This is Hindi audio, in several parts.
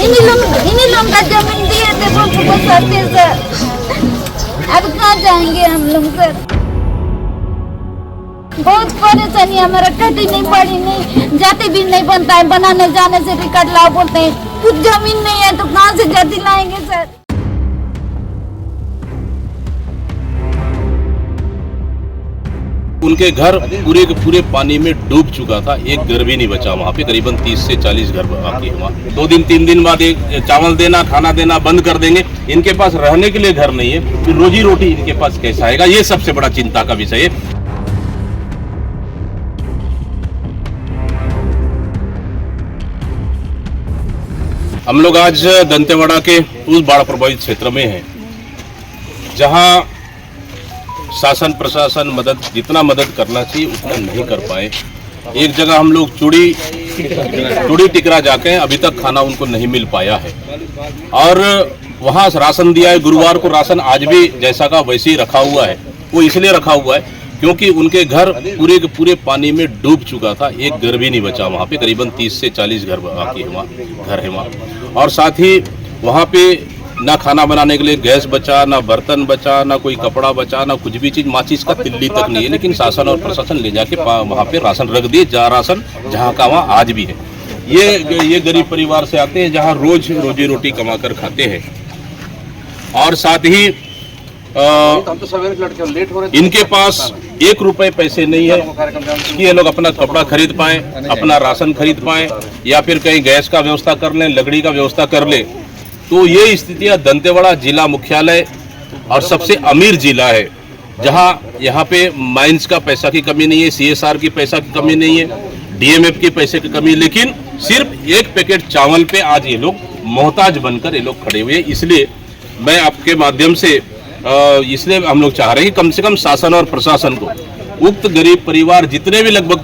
इन्हीं लोग का जमीन दिए थे वो बसाते सर। अब कहाँ जाएंगे हम लोग सर? बहुत परेशानी हमारा कटी नहीं पड़ी, नहीं जाति भी नहीं बनता है, बनाने जाने से रिकॉर्ड लाओ बोलते हैं। कुछ जमीन नहीं है तो कहाँ से जाति लाएंगे सर? उनके घर पूरे के पूरे पानी में डूब चुका था। एक घर भी नहीं बचा वहाँ पे। करीबन 30 से 40 घर बाकी है वहाँ। 2 दिन 3 दिन बाद एक चावल देना खाना देना बंद कर देंगे। इनके पास रहने के लिए घर नहीं है, फिर रोजी रोटी इनके पास कैसा आएगा? ये सबसे बड़ा चिंता का विषय है। हम लोग आज दंतेवाड़ा के उस बाढ़ प्रभावित क्षेत्र में हैं जहाँ शासन प्रशासन जितना मदद करना चाहिए उतना नहीं कर पाए। एक जगह हम लोग चूड़ी टिकरा जाके अभी तक खाना उनको नहीं मिल पाया है और वहाँ राशन दिया है। गुरुवार को राशन आज भी जैसा का वैसे ही रखा हुआ है। वो इसलिए रखा हुआ है क्योंकि उनके घर पूरे के पूरे पानी में डूब चुका था। एक घर भी नहीं बचा वहाँ पे। करीबन 30 से 40 घर बाकी है वहाँ, घर है वहाँ। और साथ ही वहाँ पे ना खाना बनाने के लिए गैस बचा, ना बर्तन बचा, ना कोई कपड़ा बचा, ना कुछ भी चीज, माचिस का तिल्ली तक नहीं है। लेकिन शासन और प्रशासन ले जाके वहाँ पे राशन रख दिए। राशन जहाँ का वहाँ आज भी है। ये गरीब परिवार से आते हैं जहाँ रोज रोजी रोटी कमा कर खाते हैं। और साथ ही इनके पास 1 रुपए पैसे नहीं है कि ये लोग अपना कपड़ा खरीद पाए, अपना राशन खरीद पाए या फिर कहीं गैस का व्यवस्था कर लें, लकड़ी का व्यवस्था कर ले। तो ये स्थितियां दंतेवाड़ा जिला मुख्यालय और सबसे अमीर जिला है जहां यहाँ पे माइंस का पैसा की कमी नहीं है, CSR की पैसा की कमी नहीं है, DMF की पैसे की कमी, लेकिन सिर्फ एक पैकेट चावल पे आज ये लोग मोहताज बनकर ये लोग खड़े हुए। इसलिए मैं आपके माध्यम से इसलिए हम लोग चाह रहे हैं कि कम से कम शासन और प्रशासन को उक्त गरीब परिवार जितने भी लगभग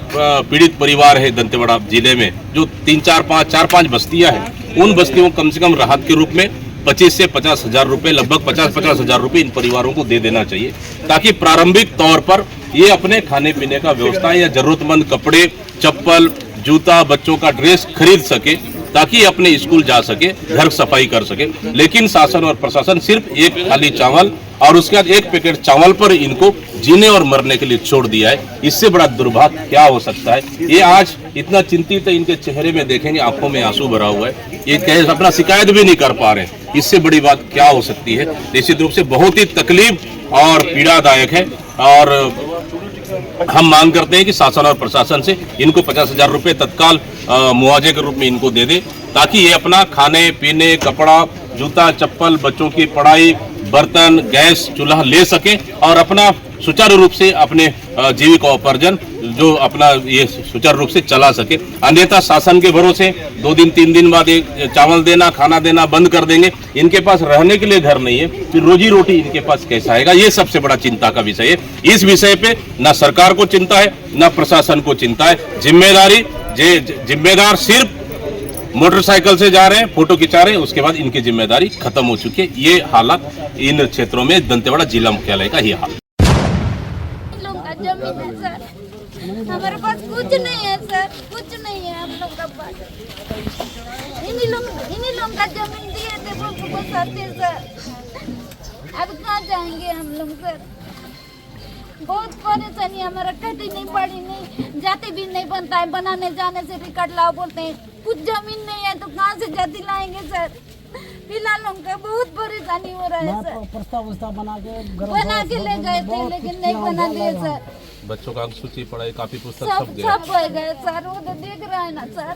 पीड़ित परिवार है दंतेवाड़ा जिले में, जो 4-5 बस्तियां हैं, उन बस्तियों को कम से कम राहत के रूप में 25 से 50 हजार रुपए, लगभग 50-50 हजार रुपए इन परिवारों को दे देना चाहिए ताकि प्रारंभिक तौर पर ये अपने खाने पीने का व्यवस्था या जरूरतमंद कपड़े, चप्पल, जूता, बच्चों का ड्रेस खरीद सके ताकि अपने स्कूल जा सके, घर सफाई कर सके। लेकिन शासन और प्रशासन सिर्फ एक थाली चावल और उसके बाद 1 पैकेट चावल पर इनको जीने और मरने के लिए छोड़ दिया है। इससे बड़ा दुर्भाग्य क्या हो सकता है? ये आज इतना चिंतित है, इनके चेहरे में देखेंगे आंखों में आंसू भरा हुआ है। ये कहे अपना शिकायत भी नहीं कर पा रहे। इससे बड़ी बात क्या हो सकती है? निश्चित रूप से बहुत ही तकलीफ और पीड़ादायक है और हम मांग करते हैं कि शासन और प्रशासन से इनको 50 हजार रुपये तत्काल मुआवजे के रूप में इनको दे दे ताकि ये अपना खाने पीने, कपड़ा, जूता, चप्पल, बच्चों की पढ़ाई, बर्तन, गैस, चूल्हा ले सके और अपना सुचारू रूप से अपने जीविकोपार्जन जो अपना ये सुचारू रूप से चला सके। अन्यथा शासन के भरोसे 2 दिन 3 दिन बाद चावल देना खाना देना बंद कर देंगे। इनके पास रहने के लिए घर नहीं है, फिर रोजी रोटी इनके पास कैसा आएगा? ये सबसे बड़ा चिंता का विषय है। इस विषय पे ना सरकार को चिंता है, ना प्रशासन को चिंता है। जिम्मेदार सिर्फ मोटरसाइकिल से जा रहे हैं, फोटो खिंचा रहे हैं, उसके बाद इनकी जिम्मेदारी खत्म हो चुकी है। ये हालात इन क्षेत्रों में दंतेवाड़ा जिला मुख्यालय का ही हाल। जमीन है सर, हमारे पास कुछ नहीं है सर, कुछ नहीं है हम लोग का पास। इन्हीं लोग का जमीन दिए थे वो बसाते सर। अब कहाँ जाएंगे हम लोग सर? बहुत परेशानी हमारा कटी नहीं पड़ी, नहीं जाति भी नहीं बनता है, बनाने जाने से रिकॉर्ड लाओ बोलते हैं। कुछ जमीन नहीं है तो कहाँ से जाति लाएंगे सर? फिलहाल उनका बहुत परेशानी हो रहा है सर। प्रस्ताव बना के ले गए थे लेकिन नहीं बना दिए सर। बच्चों का सूची पढ़ाई काफी पुस्तक सब हो गए सर। वो तो देख रहे हैं ना सर।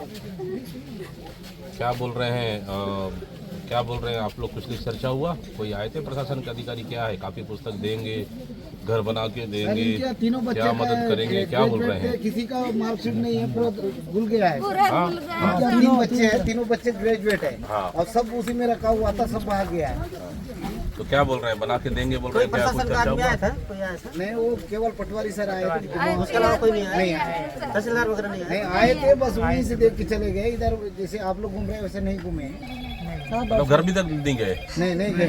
क्या बोल रहे हैं आप लोग? कुछ चर्चा हुआ? कोई आए थे प्रशासन के अधिकारी? क्या है? काफी पुस्तक देंगे, घर बना के देंगे, क्या मदद करेंगे? क्या बोल रहे हैं? किसी का मार्कशीट नहीं है, पूरा भूल गया है। 3 बच्चे हैं, तीनों बच्चे ग्रेजुएट है और सब उसी में रखा हुआ था, सब बाहर गया है। तो क्या बोल रहे हैं? बना के देंगे बोल रहे हैं? क्या कुछ चर्चा हुआ? नहीं, वो केवल पटवारी सर आए थे, उसके अलावा कोई नहीं तहसीलदार वगैरह नहीं आए थे। बस वहीं से देख के चले गए। इधर जैसे आप लोग घूम रहे हैं वैसे नहीं घूमे। घर भी तक नहीं गए? नहीं गए।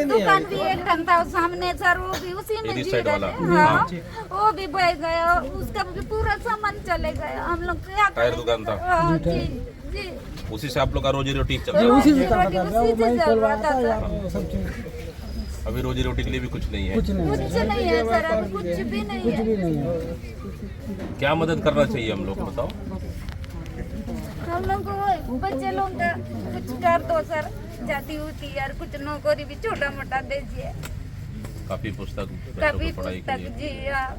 दुकान भी एक था सामने सर, वो भी उसी में साइड वाला। हाँ, वो भी बह गया, उसका भी पूरा सामान चले गया। हम लोग क्या टायर दुकान था। जी उसी से आप लोग का रोजी रोटी चल तो रहा है। उसी से चलवाता था। सब चीज अभी रोजी रोटी के लिए भी कुछ नहीं है। कुछ नहीं कुछ नहीं है सर, अभी कुछ भी नहीं है। भी नहीं है। क्या मदद करना चाहिए हम लोग को बताओ। हम लोग को बच्चे लोग का कुछ कर दो सर, जाती होती यार, कुछ नौकरी भी छोटा मोटा दीजिए, काफी पुस्तक बच्चों कभी की पढ़ाई के पुस्तक लिए। जी हाँ।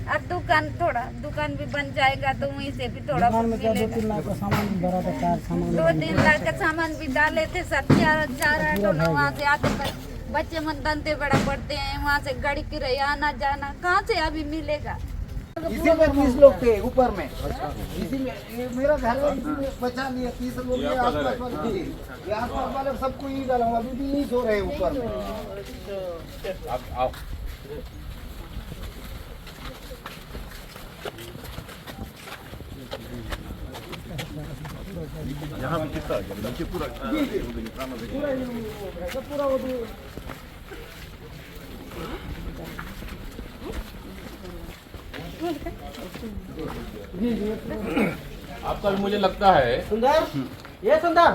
अब दुकान भी बन जाएगा तो वहीं से भी थोड़ा दुकान में बहुत क्या 2-3 मिलेगा। लाख का सामान भी भरा था, 4 सामान 2-3 लाख का सामान भी डाले थे सर, 4 ऑटो ना वहाँ से आते पर बच्चे मन धंधे बड़ा पड़ते हैं, वहाँ से गाड़ी किराया आना जाना कहाँ से अभी मिलेगा। इसी में 20 लोग थे ऊपर में, इसी में ये मेरा घर है, इसी में बचा लिया 30 लोग। ये आसपास वाले जी, ये आसपास वाले सबको यही डाला हुआ, अभी भी यही सो रहे हैं ऊपर में। आप यहाँ भी कितना नीचे पूरा पूरा वो आपका भी मुझे लगता है सुंदर, ये सुंदर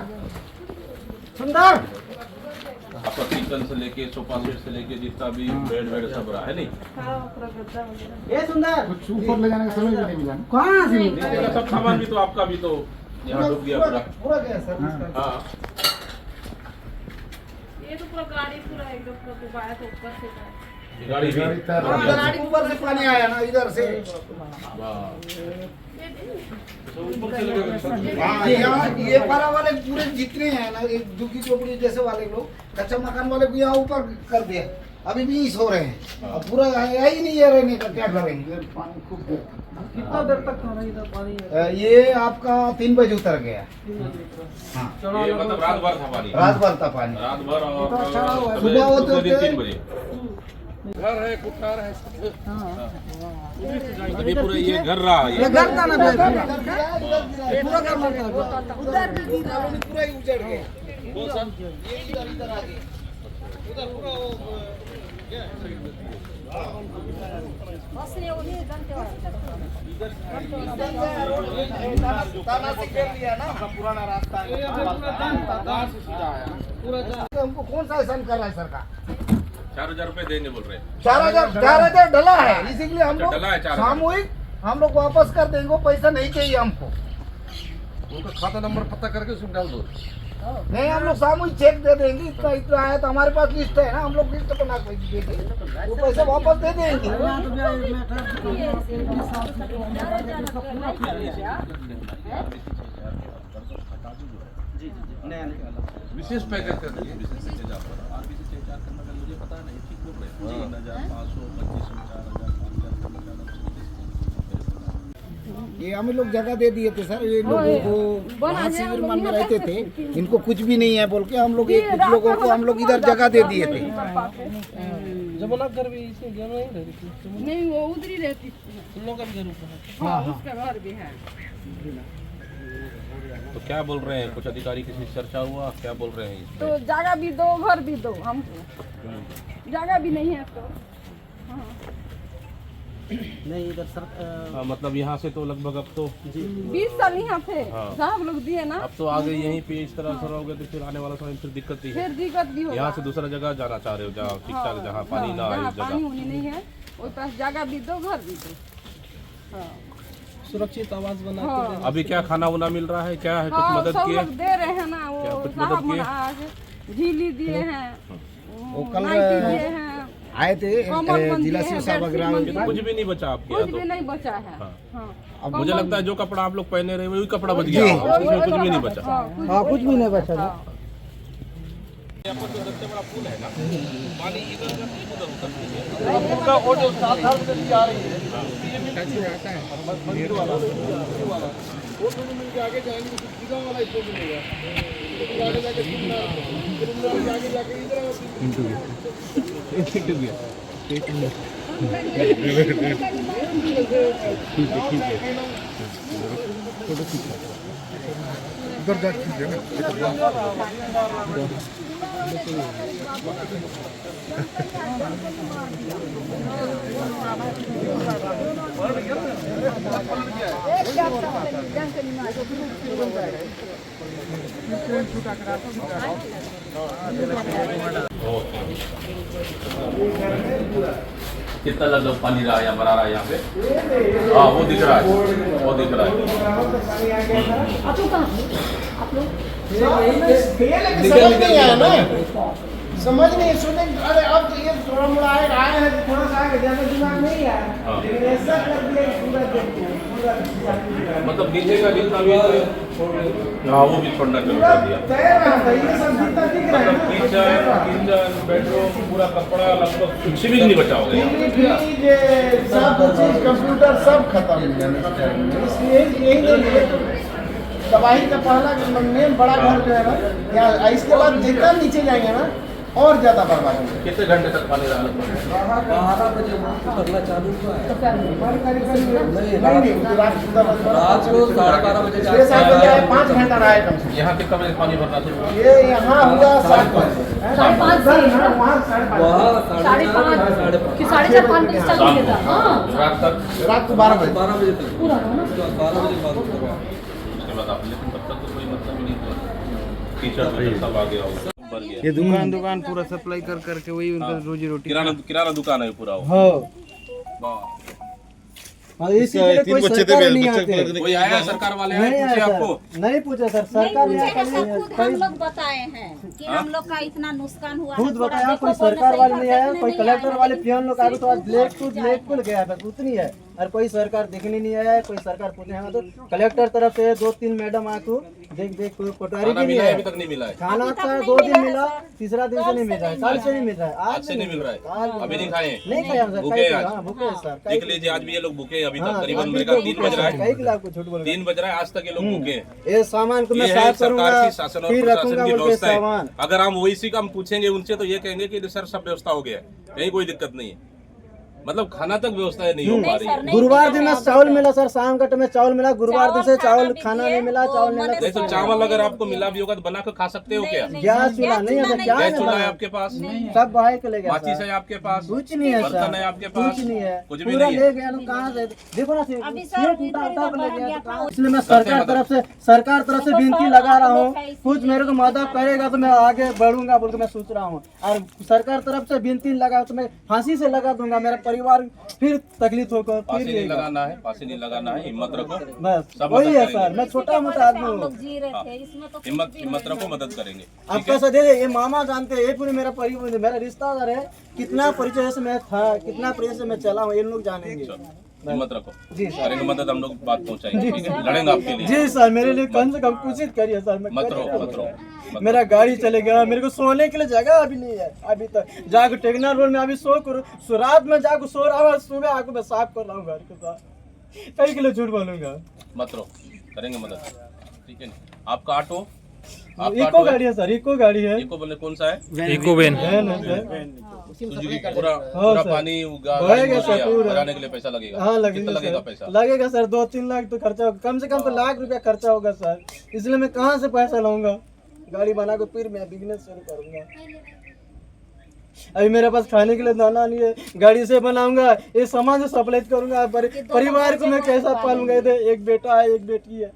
सुंदर आपका किचन से लेके सोफा सेट से लेके जितना भी बेड वेड सब रहा है नहीं। ये सुंदर कुछ ऊपर ले जाने का समय भी नहीं मिला। कहाँ से मिला? सब सामान भी तो आपका भी तो यहाँ डूब गया पूरा। पूरा गया सर। हाँ ये तो पूरा गाड़ी पूरा एकदम डुबाया था ऊपर से था। ये गाड़ी भी गाड़ी ऊपर से पानी आया ना इधर से। तो ऊपर से लगा हाँ, यहाँ ये पारा वाले पूरे जितने हैं ना, एक दुखी चोपड़ी जैसे वाले लोग, कच्चा मकान वाले को यहाँ ऊपर कर दिया, अभी भी सो रहे हैं। अब पूरा है ही नहीं है रहने का, क्या करेंगे? पानी खूब देर कितना देर तक था इधर पानी? ये आपका 3 बजे उतर गया। हाँ, ये मतलब रात भर था पानी। रात भर था पानी। रात भर और सुबह होते होते 3 बजे घर है कुठार है। अभी पूरा ये घर रहा ये घर था ना पूरा घर उधर भी गिरा, पूरा ही उजड़ गया। ये इधर आ गया, उधर पूरा ताना से घेर लिया ना पुराना रास्ता। हमको कौन सा एहसान कर रहा है सरकार? 4000 रुपए देंगे बोल रहे हैं। 4,000 डला है, इसीलिए हम लोग डला है 4,000। सामूहिक हम लोग वापस कर देंगे, पैसा नहीं चाहिए हमको। उनका खाता नंबर पता करके उसमें डाल दो। नहीं, हम लोग सामूहिक चेक दे देंगे, इतना इतना आया तो हमारे पास लिस्ट है ना, हम लोग लिस्ट बना के देंगे, वो पैसे वापस दे देंगे। विशेष पैकेज कर दीजिए। विशेष पैकेज आप पर आरबीसी से 4 करना का मुझे पता नहीं, ठीक बोल रहे हैं। 3,500 2500 ये हम लोग जगह दे दिए थे सर, ये लोगों को वहाँ शिविर मन में रहते थे, इनको कुछ भी नहीं है बोल के हम लोग कुछ लोगों को हम लोग इधर जगह दे दिए थे। जमुना घर भी इसी घर में ही रहती थी। नहीं वो उधर ही रहती थी। तुम लोग का भी घर ऊपर है। हाँ उसका घर भी है। तो क्या बोल रहे हैं, कुछ अधिकारी किसी से चर्चा हुआ, क्या बोल रहे हैं? तो जगह भी दो, घर भी दो हमको, जगह भी नहीं है तो। हाँ। नहीं इधर सर मतलब यहाँ से तो लगभग अब तो 20 साल यहाँ थे, हाँ। साहब लोग दिए ना, अब तो आगे यहीं पे इस तरह से रहोगे तो फिर आने वाला समय फिर दिक्कत ही है। फिर दिक्कत भी होगा। यहाँ से दूसरा जगह जाना चाह रहे हो जहाँ ठीक ठाक, जहाँ पानी ना आए जहाँ पानी जगह। होनी नहीं है वो पास जगह भी दो, घर भी दो। हाँ। सुरक्षित आवास बना के हाँ। देना। अभी क्या खाना उना मिल रहा है, क्या है, कुछ हाँ, मदद सब किए? लोग दे रहे हैं ना, क्या वो कुछ साहब मदद किए? आज झीली दिए हैं, वो कल नाइटी दिए हैं, आए थे कमल बंद जिला दिए शिव हैं, साहब बेडशीट अग्रवाल। बंद दिए हैं। कुछ भी नहीं बचा आपके कुछ यहाँ भी तो। नहीं बचा है। हाँ। हाँ। अब मुझे लगता है जो कपड़ा आप लोग पहने रहे वही कपड़ा बच गया होगा, उसमें कुछ भी नहीं बचा। हाँ, हाँ कुछ भी नहीं बचा। हाँ। यहाँ पर जो सबसे बड़ा पुल है ना, पानी इधर उधर उतरती है। वो जो 7 साल से आ रही है, ये मिट्टी रहता है। वो दोनों मिल के आगे जाएंगे तो सीधा वाला इसको मिलेगा। तो आगे जाके आगे जाके इधर उधर जा कीजिए ना। कितना लगभग पानी रहा है या भरा रहा है यहाँ पे? हाँ वो दिख रहा है, वो दिख रहा है। समझ नहीं आया ना, समझ नहीं सुने। अरे अब तो ये थोड़ा मोड़ा आए हैं, थोड़ा सा आगे ज्यादा दिमाग नहीं आया, लेकिन ऐसा कर दिया पूरा मतलब नीचे का जितना भी हाँ वो भी छोड़ना शुरू कर दिया। तैर रहा था, ये सब जितना दिख रहा है मतलब किचन बेडरूम पूरा कपड़ा लगभग कुछ भी नहीं बचा होगा। सब चीज कंप्यूटर सब खत्म हो गया, इसलिए यही नहीं तबाही का पहला मेन बड़ा घर जो है ना, या इसके बाद जितना नीचे जाएंगे ना और ज्यादा बर्बाद होंगे। कितने घंटे तक पानी रहा? 12 बजे करना चालू हुआ है। रात को 12:30 बजे 6-7 बजे आए, 5 घंटा रहा है कम से यहाँ कितना बजे पानी भरना शुरू हुआ? कम। ये यहाँ हुआ 7:30 वहाँ 4:30 बजे चालू किया था। हाँ रात तक? रात को 12 बजे 12 बजे तक पूरा था ना। 12 बजे बाद उसके बाद आप लेकिन तब तक तो कोई मतलब ही नहीं हुआ। कीचड़ सब आ गया होगा, भर गया। ये दुकान पूरा सप्लाई कर करके वही उनका रोजी रोटी। किराना दुकान है पूरा वो। हाँ वाह। इसी तरह कोई सरकार नहीं आते। कोई आया सरकार वाले आए नहीं पूछे आया आपको? सर, नहीं पूछा सर, सरकार ने आकर नहीं है। खुद हम लोग बताए हैं कि हम लोग का इतना नुकसान हुआ है। खुद थोड़ा बताया, देखो, कोई बोलो सरकार सही वाले बात नहीं है, आया, नहीं कोई आए कलेक्टर हैं, वाले लेकिन पियोन लोग आए तो आज ब्लैक खुल गया, बस उतनी है। और कोई सरकार देखने नहीं आया है, कोई सरकार पूछने आया तो कलेक्टर तरफ से 2-3 मैडम आको देख कोई पटवारी खाना की नहीं मिला है? है। अभी तक नहीं मिला है। खाना अभी तक था नहीं 2 दिन मिला मिला, सर। तीसरा दिन से नहीं मिल रहा है, कल से नहीं मिल रहा है, आज से नहीं मिल रहा है। अभी नहीं खाए हैं? नहीं खाया हम सर, भूखे हैं आज? हाँ भूखे हैं सर। देख लीजिए आज भी ये लोग भूखे हैं अभी तक। हाँ, करीबन अभी मेरे तो ख्याल 3 बज रहा है। कई लाख को झूठ बोल 3 बज रहा है, आज तक ये लोग भूखे हैं। ये सामान को मैं ये है साफ करूंगा, सरकार की शासन और फिर प्रशासन रखूंगा की बोल के व्यवस्था सामान। है। अगर हम वही का हम पूछेंगे उनसे तो ये कहेंगे कि सर सब व्यवस्था हो गया है, कहीं कोई दिक्कत नहीं है। मतलब खाना तक व्यवस्था नहीं हो पा रही है। गुरुवार दिन में चावल मिला सर, शाम का टाइम में चावल मिला, गुरुवार दिन से चावल खाना नहीं मिला, चावल नहीं नहीं तो चावल अगर आपको मिला भी होगा तो बना कर खा सकते हो क्या? गैस चूल्हा नहीं है सर, क्या गैस है चूल्हा है ना, आपके पास? सब भाई के ले गया माचिस सर। है आपके पास? कुछ नहीं है बर्तन सर, है आपके पास? कुछ नहीं है, कुछ भी पूरा नहीं है। ले गया लोग, कहाँ से देखो ना, अभी सीट सर उठा इधर उठा के ले बढ़ गया गया तो था। इसलिए मैं सरकार तरफ से विनती लगा रहा हूँ, कुछ मेरे को मदद करेगा तो मैं आगे बढ़ूंगा बोल के मैं सोच रहा हूँ। और सरकार तरफ से विनती लगा तो मैं फांसी से लगा दूंगा, मेरा परिवार फिर तकलीफ होगा, फांसी फिर नहीं लगाना है, फांसी नहीं लगाना है, हिम्मत रखो, बस सब वही मदद है करेंगे। सर, मैं छोटा मोटा आदमी हम हूँ। लोग जी रहे थे, इसमें तो हिम्मत रखो, मदद करेंगे। आप पैसा दे दे, ये मामा जानते हैं, ये पूरे मेरा परिवार, मेरा रिश्तेदार है, कितना परिचय से मैं था, कितना परिचय से मैं चला हूँ, ये लोग जानेंगे। हिम्मत रखो, जी करेंगे मदद, हम लोग बात पहुंचाएंगे, ठीक है? लड़ेंगे आपके लिए। जी सर, मेरे लिए कम से कम कोशिश करिए सर, मैं मत करेगा। रहो, मत रहो। मेरा गाड़ी चलेगा, मेरे को सोने के लिए जगह अभी नहीं है, अभी तक जाकर टेक्नर रोड में अभी सो रात में जाकर सो रहा हूँ, सुबह आकर मैं साफ कर रहा हूँ घर के साथ, कई किलो झूठ बोलूंगा। मत रहो, करेंगे मदद, ठीक है? आपका ऑटो, इको गाड़ी है सर, इको गाड़ी है, इको बोले कौन सा है? है ना सर? सुजुकी की पूरा हाँ पूरा सर। पानी लगेगा सर, पूरा। लगाने के लिए पैसा लगेगा। हाँ कितना लगेगा पैसा? लगेगा सर, 2-3 लाख तो खर्चा होगा, कम से कम तो लाख रुपया खर्चा होगा सर, इसलिए मैं कहाँ से पैसा लाऊंगा? गाड़ी बना के फिर मैं बिजनेस शुरू करूंगा। अभी मेरे पास खाने के लिए दाना नहीं है, गाड़ी से बनाऊंगा, ये सामान से सप्लाई करूंगा, परिवार को मैं कैसा पालूंगा? इधर एक बेटा है, एक बेटी है।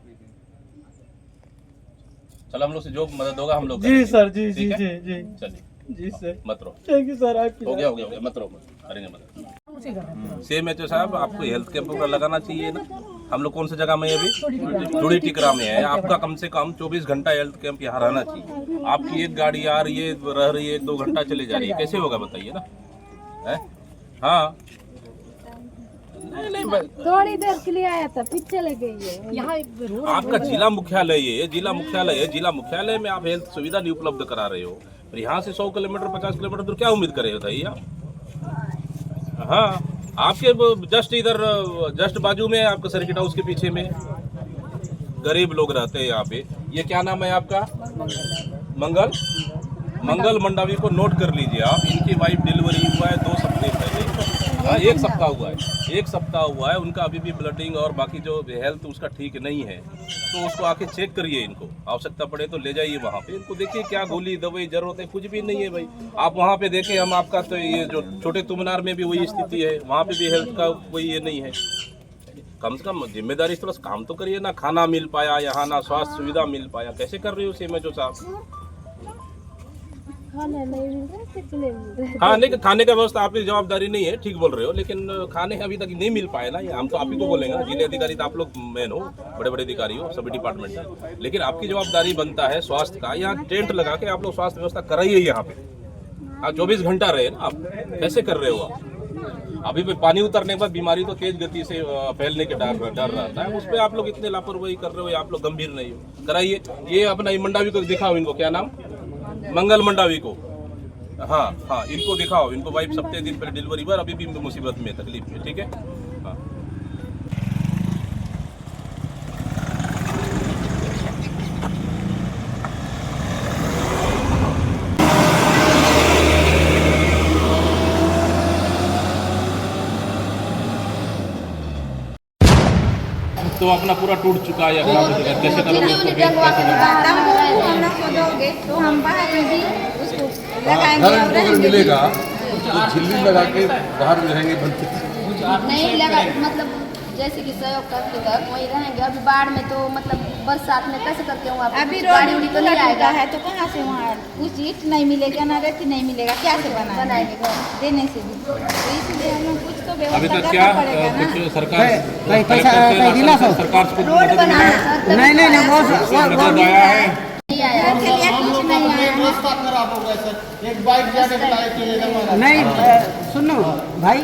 चलो हम लोग से जो मदद होगा हम लोग जी करेंगे। सर, जी जी ठीक है? जी जी चलिए, जी सर, मत रहो, थैंक यू सर, आपकी हो गया, मत रहो, करेंगे मदद। सेम एच साहब, आपको हेल्थ कैंप वगैरह लगाना चाहिए ना। हम लोग कौन सी जगह में है अभी? टूडी टिकरा में है। आपका कम से कम 24 घंटा हेल्थ कैंप यहाँ रहना चाहिए। आपकी एक गाड़ी आ रही है, रह रही है, 2 घंटा चली जा रही है, कैसे होगा बताइए ना? है? हाँ, नहीं थोड़ी देर के लिए आया था, फिर चले गए। यहाँ आपका जिला मुख्यालय है, जिला मुख्यालय है, जिला मुख्यालय में आप हेल्थ सुविधा नहीं उपलब्ध करा रहे हो, और यहाँ से 100 किलोमीटर 50 किलोमीटर दूर क्या उम्मीद करे बताइए आप? हाँ, आपके जस्ट इधर जस्ट बाजू में आपका सर्किट हाउस के पीछे में गरीब लोग रहते हैं यहाँ पे। ये क्या नाम है आपका? मंगल मंडावी को नोट कर लीजिए आप। इनकी वाइफ डिलीवरी हुआ है 2 सप्ताह पहले, हाँ, एक सप्ताह हुआ है, एक सप्ताह हुआ है। उनका अभी भी ब्लडिंग और बाकी जो हेल्थ उसका ठीक नहीं है, तो उसको आके चेक करिए। इनको आवश्यकता पड़े तो ले जाइए वहाँ पे, इनको देखिए क्या गोली दवाई जरूरत है, कुछ भी नहीं है भाई। आप वहाँ पे देखें, हम आपका तो ये जो छोटे तुमनार में भी वही स्थिति है, वहाँ पे भी हेल्थ का कोई ये नहीं है। कम से कम जिम्मेदारी थोड़ा काम तो करिए ना। खाना मिल पाया यहाँ, ना स्वास्थ्य सुविधा मिल पाया, कैसे कर रहे हो सीएमएचओ साहब? खाना नहीं मिल रहा, कुछ नहीं मिल रहा। हाँ, नहीं खाने का व्यवस्था आपकी जवाबदारी नहीं है, ठीक बोल रहे हो, लेकिन खाने अभी तक नहीं मिल पाए ना। ये हम तो आप ही को बोलेंगे ना, जिले अधिकारी तो आप लोग मेन हो, बड़े बड़े अधिकारी हो सभी डिपार्टमेंट में, लेकिन आपकी जवाबदारी बनता है स्वास्थ्य का। यहाँ टेंट लगा के आप लोग स्वास्थ्य व्यवस्था कराइए यहाँ पे। आप 24 घंटा रहे ना, आप कैसे कर रहे हो आप? अभी भी पानी उतरने के बाद बीमारी तो तेज गति से फैलने के डर रहता है, उस पर आप लोग इतने लापरवाही कर रहे हो, आप लोग गंभीर नहीं हो। कराइए। ये अपना मंडावी को दिखाओ, इनको क्या नाम, मंगल मंडावी को। हाँ हाँ, इनको दिखाओ, इनको वाइफ 7 दिन पहले डिलीवरी हुआ, अभी भी मुसीबत में, तकलीफ में, ठीक है। हाँ। तो अपना पूरा टूट चुका है, अपना कैसे करोगे उसको? हम लोग को दोगे तो हम बाहर में भी उसको लगाएंगे और घर रहेंगे। मिलेगा तो झिल्ली लगा के बाहर रहेंगे बनते। नहीं लगा, मतलब जैसे कि सहयोग करते तक वहीं रहेंगे। अभी बाढ़ में तो मतलब बरसात में कैसे करके वहाँ अभी गाड़ी उड़ी तो नहीं आएगा है, तो कहाँ से वहाँ कुछ ईट नहीं मिलेगा ना रेती नहीं मिलेगा, क्या से बनाएंगे घर देने से भी। तो इसलिए हम लोग कुछ तो अभी व्यवस्था तक क्या करना पड़ेगा ना। कुछ सरकार सरकार कुछ रोड बनाना नहीं मदद आया है? नहीं आया, के लिए कुछ नहीं आया। रास्ता खराब हो गया सर, एक बाइक जाने बुलाए थे नहीं सुनो भाई,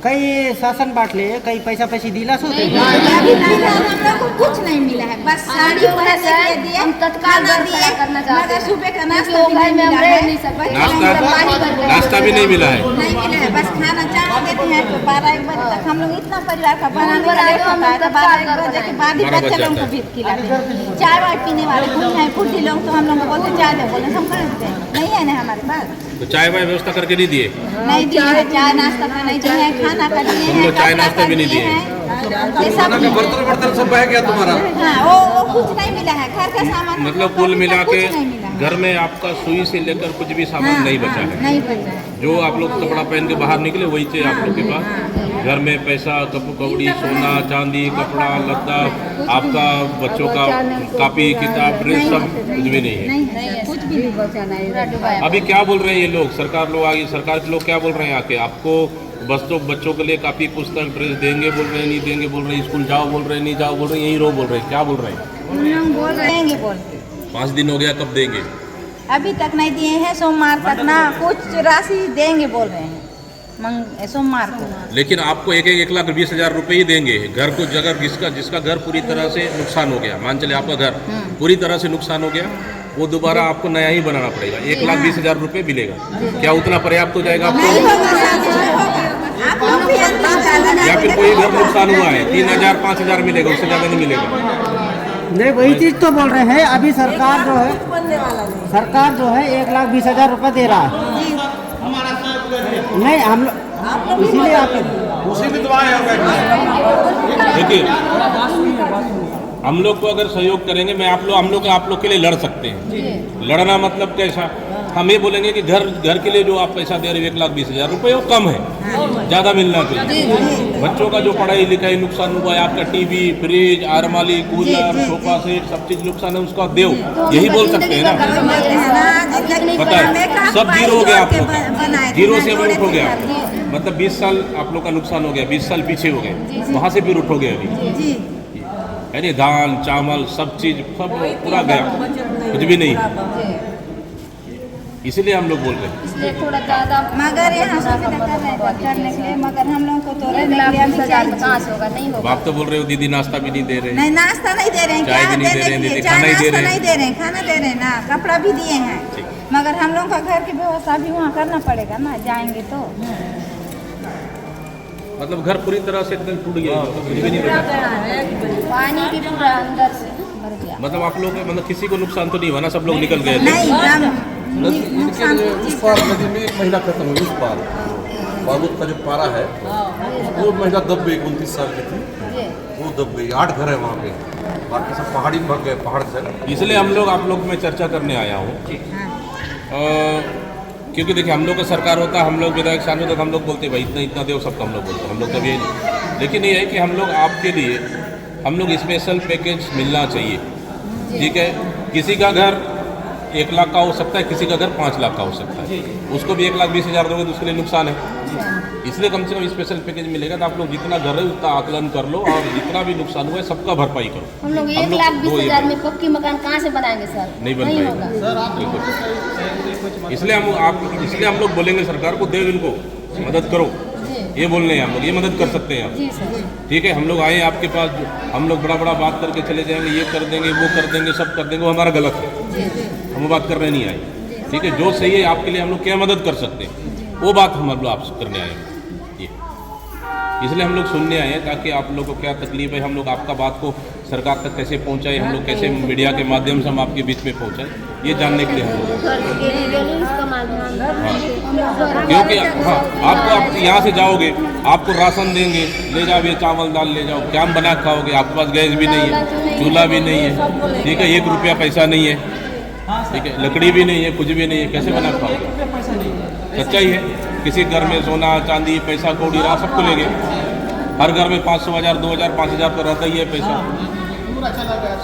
कई शासन बांटले, कई पैसा पैसे दिला सो अभी नहीं, हम लोग को कुछ नहीं मिला है, बस साड़ी पहनने के लिए दिए, तत्काल दिए, मगर सुबह का नाश्ता भी नहीं मिला है। नाश्ता भी नहीं मिला है। नहीं मिला है, बस खाना चावल देते हैं तो 12-1 बजे तक। हम लोग इतना परिवार का बनाने का लेट होता है तो 12-1 बजे के बाद ही बच्चे लोगों को भी खिलाते हैं। चाय वाय पीने वाले कुछ हैं, फुर्ती लोग तो हम लोग को बोलते चाय दे, बोले हम कर देते हैं, नहीं है ना हमारे पास। तो चाय वाय व्यवस्था करके नहीं दिए? नहीं दिए है, चाय नाश्ता का नहीं दिए है, खाना का दिए तुम हैं, लोग चाय नाश्ता भी नहीं दिए? ये सब बर्तन सब बह गया तुम्हारा। हाँ, वो कुछ नहीं मिला है, घर का सामान मतलब कुल मिला के कुछ नहीं मिला है। घर में आपका सुई से लेकर कुछ भी सामान नहीं बचा है? नहीं बचा है। जो आप लोग कपड़ा पहन के बाहर निकले वही चाहिए आप लोग के पास। घर में पैसा, कपड़ी, सोना चांदी, कपड़ा लत्ता, आपका बच्चों का कॉपी किताब ड्रेस सब कुछ भी नहीं है। नहीं, कुछ भी नहीं बचा, नहीं। अभी क्या बोल रहे हैं ये लोग, सरकार लोग आगे, सरकार के लोग क्या बोल रहे हैं आके? आपको बच्चों के लिए कापी पुस्तक ड्रेस देंगे बोल रहे हैं, नहीं देंगे बोल रहे हैं, स्कूल जाओ बोल रहे हैं, नहीं जाओ बोल रहे हैं, यही रो बोल रहे हैं, क्या बोल रहे हैं? हम बोल रहेंगे बोलते 5 दिन हो गया, कब देंगे? अभी तक नहीं दिए हैं, सोमवार तक ना कुछ राशि देंगे बोल रहे हैं, सोमवार को। लेकिन आपको 1,20,000 रुपए ही देंगे। घर को जगह जिसका घर पूरी तरह से नुकसान हो गया, मान चले आपका घर पूरी तरह से नुकसान हो गया, वो दोबारा आपको नया ही बनाना पड़ेगा। 1,20,000 रुपए मिलेगा। क्या उतना पर्याप्त हो जाएगा आपको? आप लोग भी या फिर कोई घर नुकसान हुआ है 3,000 5,000 मिलेगा, उससे ज़्यादा नहीं मिलेगा? नहीं, वही चीज तो बोल रहे हैं। अभी सरकार जो है 1,20,000 रुपए दे रहा है। नहीं, हम लोग इसीलिए आप उसी में दुआ है। देखिए, हम लोग को अगर सहयोग करेंगे, हम लोग आप लोग के लिए लड़ सकते हैं। लड़ना मतलब कैसा? हम ये बोलेंगे कि घर के लिए जो आप पैसा दे रहे हो 1,20,000 रुपये, वो कम है, ज़्यादा मिलना चाहिए। बच्चों का जो पढ़ाई लिखाई नुकसान हुआ है, आपका टीवी, फ्रिज, आरमाली, कूलर, सोफा सेट, सब चीज़ नुकसान है, उसका दो, यही बोल सकते हैं ना। पता है, सब जीरो हो गया आप लोग का, जीरो से अभी उठ हो गया। मतलब 20 साल आप लोग का नुकसान हो गया, 20 साल पीछे हो गए, वहाँ से फिर उठोगे अभी, यानी धान चावल सब चीज़ सब पूरा गया, कुछ भी नहीं। इसीलिए हम लोग बोल रहे हैं, इसलिए थोड़ा ज़्यादा, मगर यहाँ सुविधा कर रहे हैं करने के लिए, मगर हम लोग को तो कहाँ से होगा, नहीं होगा। आप तो बोल रहे हो दीदी नाश्ता भी नहीं दे रहे हैं। नहीं, नाश्ता नहीं दे रहे हैं, चाय क्या भी नहीं दे रहे हैं, दीदी खाना ही दे रहे हैं। नहीं दे रहे हैं, खाना दे रहे हैं ना, कपड़ा भी दिए हैं, मगर हम लोग का घर की व्यवस्था भी वहाँ करना पड़ेगा ना, जाएंगे तो। मतलब घर पूरी तरह से एकदम टूट गया, कुछ भी नहीं बचा। पानी भी पूरा अंदर से भर गया। मतलब आप लोग मतलब किसी को नुकसान तो नहीं हुआ ना, सब लोग निकल गए थे? नहीं, नुकसान उस पार नदी में एक महिला खत्म हुई, उस पार बारूद का जो पारा है वो महिला दब गई, 29 साल की थी, वो दब गई। 8 घर है वहाँ पे, बाकी सब पहाड़ी में भाग गए, पहाड़ से। इसलिए हम लोग आप लोग में चर्चा करने आया हूँ, क्योंकि देखिए हम लोग का सरकार होता है, हम लोग विधायक सांसद होता, हम लोग बोलते भाई इतना इतना दो, सबका हम लोग बोलते, हम लोग कभी नहीं। लेकिन ये है कि हम लोग आपके लिए हम लोग स्पेशल पैकेज मिलना चाहिए, ठीक है। किसी का घर 1 लाख का हो सकता है, किसी का घर 5 लाख का हो सकता है, उसको भी 1,20,000 दोगे तो उसके लिए नुकसान है। इसलिए कम से कम स्पेशल पैकेज मिलेगा तो आप लोग जितना घर है उतना आकलन कर लो और जितना भी नुकसान हुआ है सबका भरपाई करो। हम लोग 1,20,000 में पक्की मकान कहाँ से बनाएंगे सर? नहीं बन पाएगा। इसलिए हम लोग बोलेंगे सरकार को, दे इनको मदद करो, ये बोल रहे हैं हम लोग, ये मदद कर सकते हैं आप, ठीक है। हम लोग आए आपके पास, हम लोग बड़ा बड़ा बात करके चले जाएंगे, ये कर देंगे, वो कर देंगे, सब कर देंगे, वो हमारा गलत है, हम वो बात करने नहीं आए, ठीक है। जो सही है आपके लिए हम लोग क्या मदद कर सकते हैं वो बात हम लोग आपसे करने आए हैं, ये इसलिए हम लोग सुनने आए हैं ताकि आप लोगों को क्या तकलीफ है, हम लोग आपका बात को सरकार तक कैसे पहुंचाए, हम लोग कैसे मीडिया के माध्यम से हम आपके बीच में पहुंचाए, ये जानने के लिए हम लोग, क्योंकि हाँ आपको आप यहाँ से जाओगे आपको राशन देंगे, ले जाओ ये चावल दाल ले जाओ, क्या हम बना खाओगे, आपके पास गैस भी नहीं है, चूल्हा भी नहीं है, ठीक है, 1 रुपया पैसा नहीं है, ठीक है, लकड़ी भी नहीं है, कुछ भी नहीं है, कैसे बना खाओगे? सच्चाई है, किसी घर में सोना चांदी पैसा कौड़ी रहा सबको ले गए, हर घर में 500, 1000, 2000, 5000 तो रहता ही है पैसा,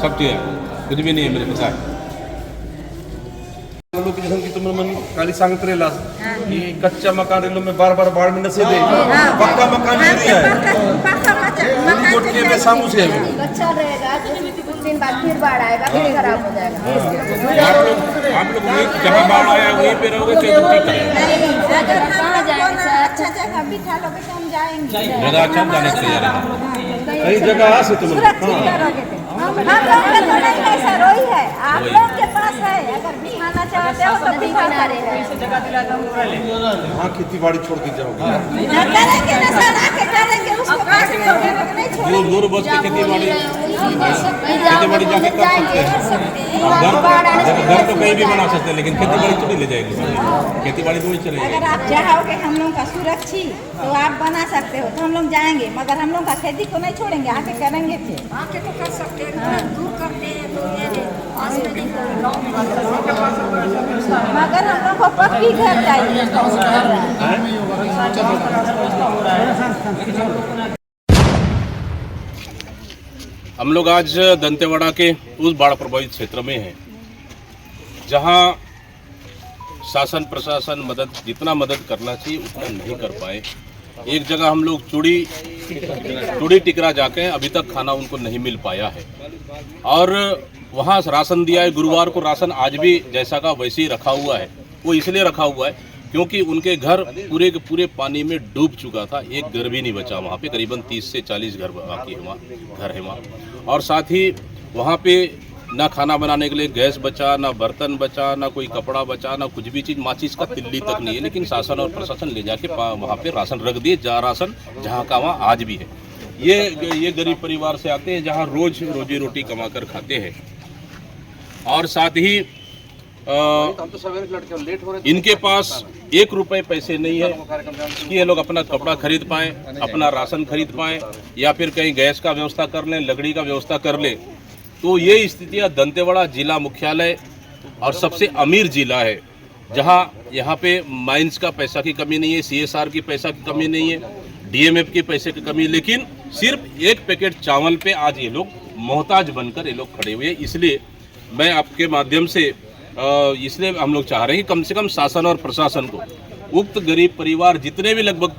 सब चीज़ है, कुछ भी नहीं है मेरे पता खाली सांगत रेला की कच्चा मकान रेलो में बार बार बाढ़ में नसे दे, पक्का मकान नहीं दिया है, सामू से अच्छा रहेगा, कुछ दिन बाद फिर बाढ़ आएगा, फिर खराब हो जाएगा। आप लोग जहाँ बाढ़ आया वहीं पे रहोगे अगर हम जाएंगे अच्छा जगह बिठा लोगे तो हम जाएंगे, जगह अच्छा जाने के लिए कई जगह से तुम हम लोग के तो नहीं है सर, वही है आप लोग के पास है, अगर बिठाना चाहते हो तो बिठा हाँ खेती बाड़ी छोड़ दी जाओगे, करेंगे ना सर, आके करेंगे, उसको पास में नहीं छोड़ेंगे, दूर बस के खेती बाड़ी जाके कर सकते हैं, घर तो कहीं भी बना सकते हैं, लेकिन खेती बाड़ी थोड़ी ले जाएगी, खेती बाड़ी थोड़ी चलेगी। अगर आप चाहोगे हम लोग का सुरक्षित तो आप बना सकते हो, तो हम लोग जाएंगे, मगर हम लोग का खेती को नहीं छोड़ेंगे, आके करेंगे, फिर आके तो कर सकते हैं, दूर करते हैं तो मगर हम लोग को पक्की घर चाहिए। हम लोग आज दंतेवाड़ा के उस बाढ़ प्रभावित क्षेत्र में हैं जहां शासन प्रशासन जितना मदद करना चाहिए उतना नहीं कर पाए। एक जगह हम लोग चूड़ी टिकरा जाके अभी तक खाना उनको नहीं मिल पाया है और वहाँ राशन दिया है। गुरुवार को राशन आज भी जैसा का वैसे ही रखा हुआ है। वो इसलिए रखा हुआ है क्योंकि उनके घर पूरे के पूरे पानी में डूब चुका था। एक घर भी नहीं बचा वहाँ पे, करीबन 30 से 40 घर बाकी है वहाँ, घर है वहाँ। और साथ ही वहाँ पे ना खाना बनाने के लिए गैस बचा, ना बर्तन बचा, ना कोई कपड़ा बचा, ना कुछ भी चीज़, माचिस का तिल्ली तक नहीं है। लेकिन शासन और प्रशासन ले जाके वहाँ पे राशन रख दिए, राशन जहाँ का वहाँ आज भी है। ये गरीब परिवार से आते हैं जहाँ रोज रोजी रोटी कमा कर खाते हैं। और साथ ही इनके पास 1 रुपए पैसे नहीं है कि ये लोग अपना कपड़ा खरीद पाएँ, अपना राशन खरीद पाएँ या फिर कहीं गैस का व्यवस्था कर लें, लकड़ी का व्यवस्था कर लें। तो ये स्थितियाँ दंतेवाड़ा जिला मुख्यालय और सबसे अमीर जिला है जहाँ यहाँ पे माइंस का पैसा की कमी नहीं है, CSR की पैसा की कमी नहीं है, DMF के पैसे की कमी, लेकिन सिर्फ 1 पैकेट चावल पे आज ये लोग मोहताज बनकर ये लोग खड़े हुए हैं। इसलिए मैं आपके माध्यम से इसलिए हम लोग चाह रहे हैं कि कम से कम शासन और प्रशासन को उक्त गरीब परिवार जितने भी लगभग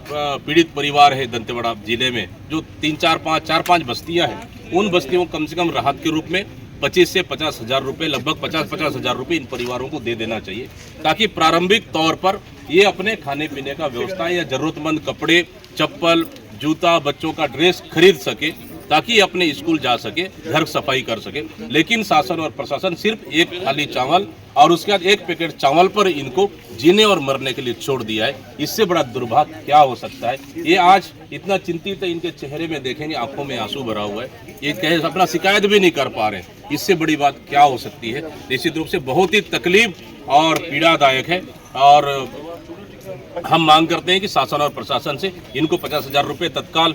पीड़ित परिवार है दंतेवाड़ा जिले में, जो 4-5 बस्तियां हैं, उन बस्तियों को कम से कम राहत के रूप में 25 से 50 हज़ार रुपये, लगभग 50 हज़ार रुपये इन परिवारों को दे देना चाहिए ताकि प्रारंभिक तौर पर ये अपने खाने पीने का व्यवस्था या ज़रूरतमंद कपड़े, चप्पल, जूता, बच्चों का ड्रेस खरीद सके ताकि अपने स्कूल जा सके, घर सफाई कर सके। लेकिन शासन और प्रशासन सिर्फ 1 थाली चावल और उसके बाद 1 पैकेट चावल पर इनको जीने और मरने के लिए छोड़ दिया है। इससे बड़ा दुर्भाग्य क्या हो सकता है? ये आज इतना चिंतित है, इनके चेहरे में देखेंगे आंखों में आंसू भरा हुआ है। ये कहे अपना शिकायत भी नहीं कर पा रहे। इससे बड़ी बात क्या हो सकती है? निश्चित रूप से बहुत ही तकलीफ और पीड़ादायक है। और हम मांग करते हैं कि शासन और प्रशासन से इनको 50,000 रुपये तत्काल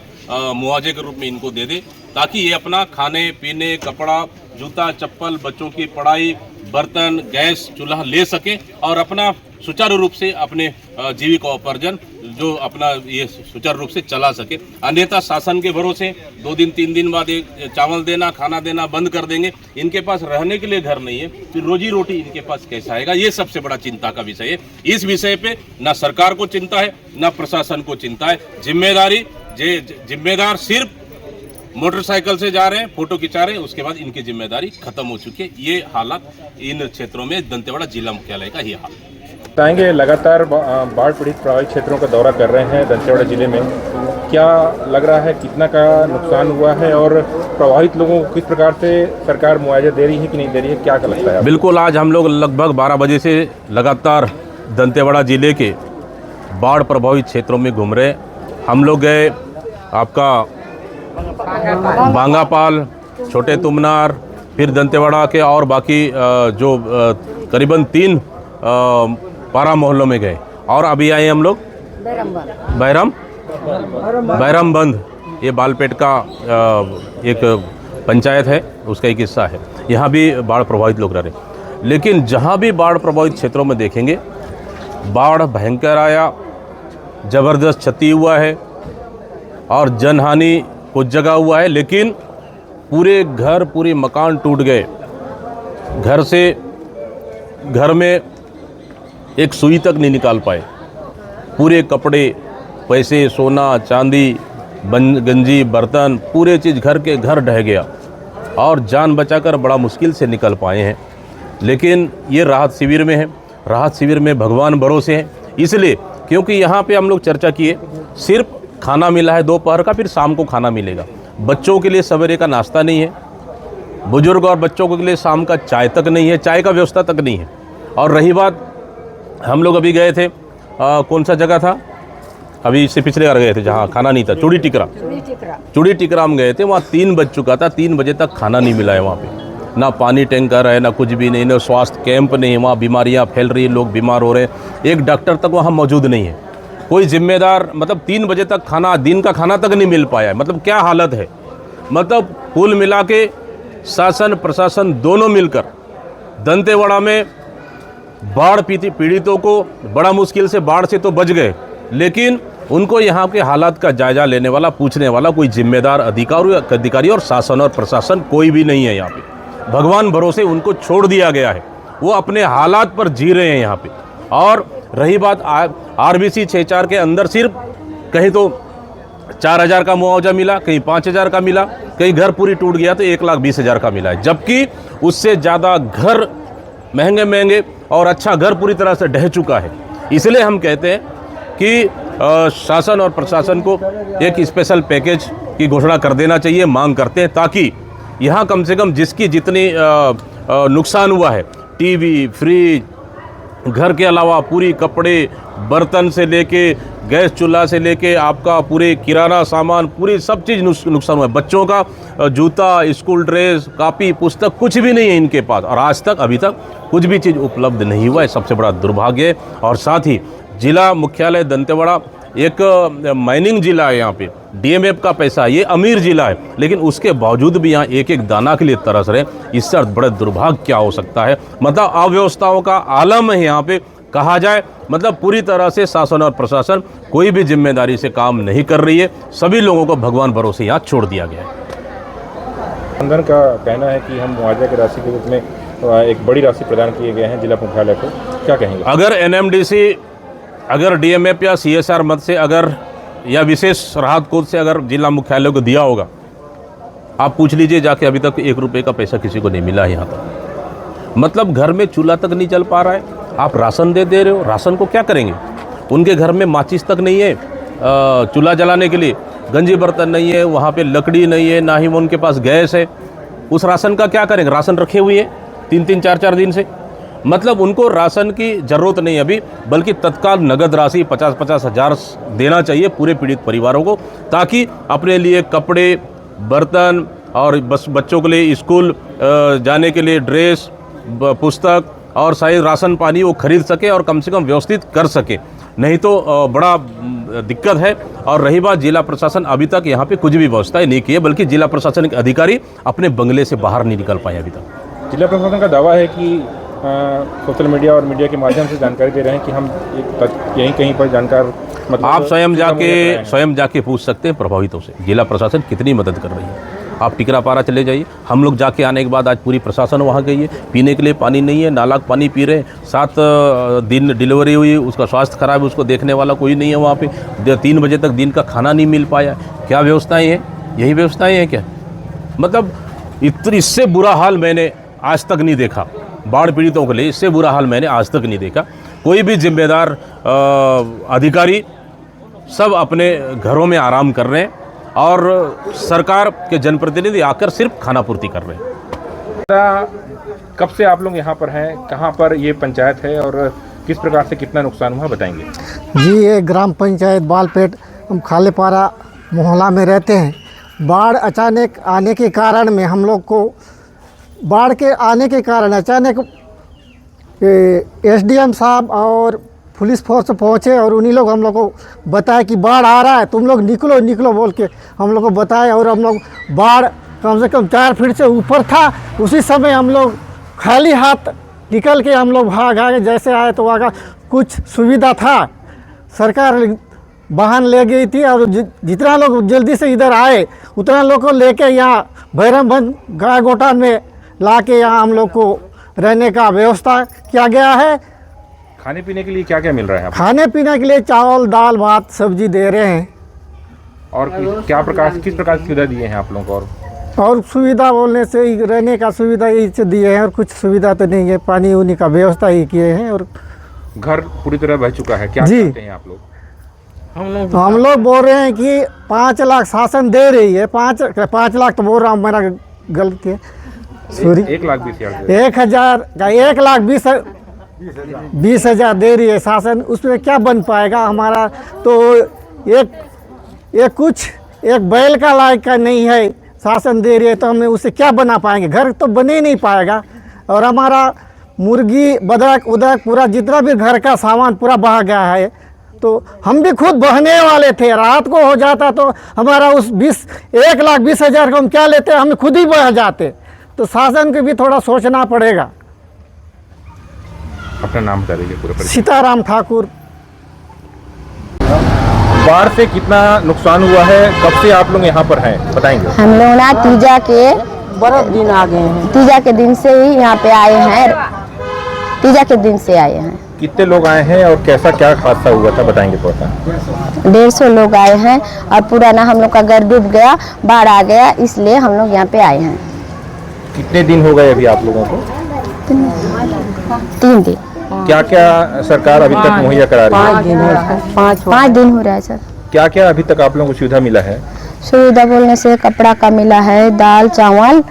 मुआवजे के रूप में इनको दे दे, ताकि ये अपना खाने पीने, कपड़ा, जूता चप्पल, बच्चों की पढ़ाई, बर्तन, गैस, चूल्हा ले सके और अपना सुचारू रूप से अपने जीविकोपार्जन जो अपना ये सुचारू रूप से चला सके। अन्यथा शासन के भरोसे 2 दिन 3 दिन बाद चावल देना, खाना देना बंद कर देंगे। इनके पास रहने के लिए घर नहीं है, फिर रोजी रोटी इनके पास कैसे आएगा? ये सबसे बड़ा चिंता का विषय है। इस विषय पे ना सरकार को चिंता है, ना प्रशासन को चिंता है। जिम्मेदार सिर्फ मोटरसाइकिल से जा रहे हैं, फोटो खिंचा रहे हैं, उसके बाद इनकी जिम्मेदारी खत्म हो चुकी है। ये हालात इन क्षेत्रों में दंतेवाड़ा जिला मुख्यालय का ये हाल बताएंगे। लगातार बाढ़ पीड़ित प्रभावित क्षेत्रों का दौरा कर रहे हैं दंतेवाड़ा जिले में, क्या लग रहा है कितना का नुकसान हुआ है और प्रभावित लोगों को किस प्रकार से सरकार मुआवजा दे रही है कि नहीं दे रही है, क्या लगता है? बिल्कुल, आज हम लोग लगभग 12 बजे से लगातार दंतेवाड़ा जिले के बाढ़ प्रभावित क्षेत्रों में घूम रहे। हम लोग गए आपका बांगापाल, छोटे तुमनार, फिर दंतेवाड़ा के और बाकी जो करीबन 3 पारा मोहल्लों में गए और अभी आए हम लोग बैरम बंद, ये बालपेट का एक पंचायत है, उसका एक हिस्सा है। यहाँ भी बाढ़ प्रभावित लोग रह रहे। लेकिन जहाँ भी बाढ़ प्रभावित क्षेत्रों में देखेंगे, बाढ़ भयंकर आया, ज़बरदस्त क्षति हुआ है और जनहानि कुछ जगह हुआ है, लेकिन पूरे घर, पूरे मकान टूट गए। घर में एक सुई तक नहीं निकाल पाए। पूरे कपड़े, पैसे, सोना, चांदी, गंजी, बर्तन, पूरे चीज़ घर ढह गया और जान बचाकर बड़ा मुश्किल से निकल पाए हैं। लेकिन ये राहत शिविर में है, राहत शिविर में भगवान भरोसे हैं, इसलिए क्योंकि यहाँ पे हम लोग चर्चा किए, सिर्फ खाना मिला है दोपहर का, फिर शाम को खाना मिलेगा। बच्चों के लिए सवेरे का नाश्ता नहीं है, बुजुर्ग और बच्चों के लिए शाम का चाय तक नहीं है, चाय का व्यवस्था तक नहीं है। और रही बात, हम लोग अभी गए थे कौन सा जगह था, अभी इससे पिछले बार गए थे जहाँ खाना नहीं था, चूड़ी टिकरा हम गए थे, वहाँ 3 बज चुका था, 3 बजे तक खाना नहीं मिला है वहाँ पे। ना पानी टैंकर है, ना कुछ भी नहीं, ना स्वास्थ्य कैंप नहीं है, वहाँ बीमारियाँ फैल रही है, लोग बीमार हो रहे हैं, एक डॉक्टर तक वहाँ मौजूद नहीं है, कोई जिम्मेदार, मतलब 3 बजे तक खाना, दिन का खाना तक नहीं मिल पाया है। मतलब क्या हालत है? मतलब कुल मिला के शासन प्रशासन दोनों मिलकर दंतेवाड़ा में बाढ़ पीड़ितों को बड़ा मुश्किल से, बाढ़ से तो बच गए, लेकिन उनको यहाँ के हालात का जायजा लेने वाला, पूछने वाला कोई जिम्मेदार अधिकारी और शासन और प्रशासन कोई भी नहीं है। यहाँ पे भगवान भरोसे उनको छोड़ दिया गया है, वो अपने हालात पर जी रहे हैं यहाँ पे। और रही बात RBC 6-4 के अंदर, सिर्फ कहीं तो 4,000 का मुआवजा मिला, कहीं 5,000 का मिला, कहीं घर पूरी टूट गया तो 1,20,000 का मिला है, जबकि उससे ज़्यादा घर महंगे और अच्छा घर पूरी तरह से ढह चुका है। इसलिए हम कहते हैं कि शासन और प्रशासन को एक स्पेशल पैकेज की घोषणा कर देना चाहिए, मांग करते हैं, ताकि यहाँ कम से कम जिसकी जितनी नुकसान हुआ है, टीवी, फ्रिज, घर के अलावा पूरी कपड़े, बर्तन से लेके गैस चूल्हा से लेके आपका पूरे किराना सामान, पूरी सब चीज़ नुकसान हुआ है। बच्चों का जूता, स्कूल ड्रेस, कॉपी, पुस्तक कुछ भी नहीं है इनके पास, और आज तक अभी तक कुछ भी चीज़ उपलब्ध नहीं हुआ है। सबसे बड़ा दुर्भाग्य है। और साथ ही जिला मुख्यालय दंतेवाड़ा एक माइनिंग जिला है, यहाँ पे DMF का पैसा, ये अमीर जिला है, लेकिन उसके बावजूद भी यहाँ एक एक दाना के लिए तरस रहे। इससे बड़ा दुर्भाग्य क्या हो सकता है? मतलब अव्यवस्थाओं का आलम है यहाँ पे, कहा जाए। मतलब पूरी तरह से शासन और प्रशासन कोई भी जिम्मेदारी से काम नहीं कर रही है, सभी लोगों को भगवान भरोसे यहाँ छोड़ दिया गया है। प्रबंधन का कहना है कि हम मुआवजा की राशि के रूप में एक बड़ी राशि प्रदान किए गए हैं जिला मुख्यालय को, क्या कहेंगे? अगर NMDC, अगर DMF या CSR मद से, अगर या विशेष राहत कोष से अगर जिला मुख्यालय को दिया होगा, आप पूछ लीजिए जाके, अभी तक 1 रुपये का पैसा किसी को नहीं मिला है यहाँ तक। मतलब घर में चूल्हा तक नहीं चल पा रहा है, आप राशन दे रहे हो, राशन को क्या करेंगे? उनके घर में माचिस तक नहीं है चूल्हा जलाने के लिए, गंजी बर्तन नहीं है, वहाँ पे लकड़ी नहीं है, ना ही उनके पास गैस है। उस राशन का क्या करेंगे? राशन रखे हुए हैं 3-3, 4-4 दिन से। मतलब उनको राशन की ज़रूरत नहीं अभी, बल्कि तत्काल नगद राशि 50-50 हज़ार देना चाहिए पूरे पीड़ित परिवारों को, ताकि अपने लिए कपड़े, बर्तन और बच्चों के लिए स्कूल जाने के लिए ड्रेस, पुस्तक और शायद राशन पानी वो खरीद सके और कम से कम व्यवस्थित कर सके। नहीं तो बड़ा दिक्कत है। और रही बात जिला प्रशासन, अभी तक यहाँ पे कुछ भी व्यवस्था नहीं की है, बल्कि जिला प्रशासन के अधिकारी अपने बंगले से बाहर नहीं निकल पाए अभी तक। जिला प्रशासन का दावा है कि सोशल मीडिया और मीडिया के माध्यम से जानकारी दे रहे हैं कि हम यहीं कहीं पर जानकार मतलब आप स्वयं जाके पूछ सकते हैं प्रभावितों से जिला प्रशासन कितनी मदद कर रही है। आप टिकरापारा चले जाइए, हम लोग जाके आने के बाद आज पूरी प्रशासन वहाँ गई है, पीने के लिए पानी नहीं है, नाला का पानी पी रहे हैं। 7 दिन डिलीवरी हुई, उसका स्वास्थ्य खराब है, उसको देखने वाला कोई नहीं है वहाँ पे। 3 बजे तक दिन का खाना नहीं मिल पाया। क्या व्यवस्थाएं हैं? यही व्यवस्थाएं हैं क्या? मतलब इससे बुरा हाल मैंने आज तक नहीं देखा बाढ़ पीड़ितों के लिए। इससे बुरा हाल मैंने आज तक नहीं देखा। कोई भी जिम्मेदार अधिकारी सब अपने घरों में आराम कर रहे हैं और सरकार के जनप्रतिनिधि आकर सिर्फ खाना पूर्ति कर रहे हैं। कब से आप लोग यहाँ पर हैं? कहाँ पर ये पंचायत है और किस प्रकार से कितना नुकसान हुआ बताएंगे? जी, ये ग्राम पंचायत बालपेट, हम खालेपारा मोहल्ला में रहते हैं। बाढ़ अचानक आने के कारण में हम लोग को अचानक एसडीएम साहब और पुलिस फोर्स पहुँचे और उन्हीं लोग हम लोग को बताया कि बाढ़ आ रहा है, तुम लोग निकलो बोल के हम लोग को बताया। और हम लोग बाढ़ कम से कम 4 फीट से ऊपर था। उसी समय हम लोग खाली हाथ निकल के हम लोग भाग आए। जैसे आए तो वहाँ का कुछ सुविधा था, सरकार वाहन ले गई थी और जितना लोग जल्दी से इधर आए उतना लोग को लेके यहाँ भैरमबंद गाय गोटान में ला के यहाँ हम लोग को रहने का व्यवस्था किया गया है। खाने पीने के लिए क्या क्या मिल रहा है आपको? खाने पीने के लिए चावल, दाल, भात, सब्जी दे रहे हैं। और किस प्रकार की सुविधा दिए हैं आप लोगों को? और सुविधा बोलने से रहने का सुविधा यही से दिए हैं और कुछ सुविधा तो नहीं है। पानी उनी का व्यवस्था ही किए हैं। और घर पूरी तरह बह चुका है, क्या चाहते हैं आप लोग? हम लोग बोल रहे हैं कि 5 लाख शासन दे रही है। 5 लाख तो बोल रहा हूँ, मेरा गलती है, सॉरी। 1,20,000 का 1,20,000 दे रही है शासन। उसमें क्या बन पाएगा हमारा? तो एक बैल का लायक का नहीं है शासन दे रही है, तो हमें उससे क्या बना पाएंगे? घर तो बने ही नहीं पाएगा। और हमारा मुर्गी, बदक उदक पूरा जितना भी घर का सामान पूरा बह गया है। तो हम भी खुद बहने वाले थे। रात को हो जाता तो हमारा उस 1,20,000 को हम क्या लेते, हम खुद ही बह जाते। तो शासन को भी थोड़ा सोचना पड़ेगा। अपना नाम बता दीजिए पूरा। सीताराम ठाकुर। बाढ़ से कितना नुकसान हुआ है? कब से आप लोग यहाँ पर हैं बताएंगे? हम लोग ना तीजा के दिन आ गए हैं। तीजा के दिन से ही यहाँ पे आए हैं। तीजा के दिन से आए हैं। कितने लोग आए हैं और कैसा क्या हादसा हुआ था बताएंगे थोड़ा? 150 लोग आए हैं और पूरा ना हम लोग का घर डूब गया, बाढ़ आ गया, इसलिए हम लोग यहाँ पे आए हैं। कितने दिन हो गए अभी आप लोगों को? 3 दिन। क्या क्या सरकार अभी तक मुहैया करा रही है? 5 दिन हो रहा है सर। क्या क्या अभी तक आप लोगों को सुविधा मिला है? सुविधा बोलने से कपड़ा का मिला है, दाल चावल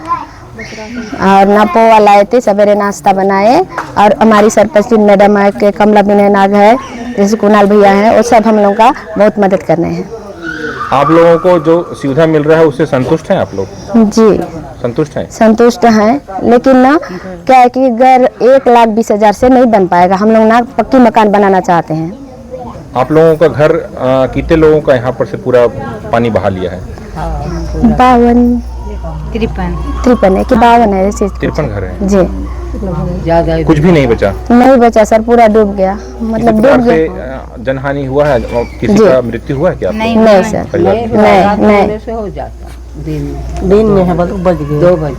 और ना पोहा लाए थे, सवेरे नाश्ता बनाए। और हमारी सरपंच मैडम है के कमला बिना नाग है, जैसे कुणाल भैया हैं, वो सब हम लोग का बहुत मदद कर रहे हैं। आप लोगों को जो सुविधा मिल रहा है उससे संतुष्ट हैं आप लोग? जी संतुष्ट हैं। संतुष्ट हैं, लेकिन ना क्या है कि घर 1,20,000 से नहीं बन पाएगा। हम लोग ना पक्की मकान बनाना चाहते हैं। आप लोगों का घर कितने लोगों का यहाँ पर से पूरा पानी बहा लिया है? 53 है कि 52 है? 53 घर है जी। कुछ भी नहीं बचा? नहीं बचा सर, पूरा डूब गया। मतलब डूब गया। जनहानि हुआ है? किसी का मृत्यु हुआ है क्या? नहीं सर, नहीं हो जाता दिन में है, 2 बजे।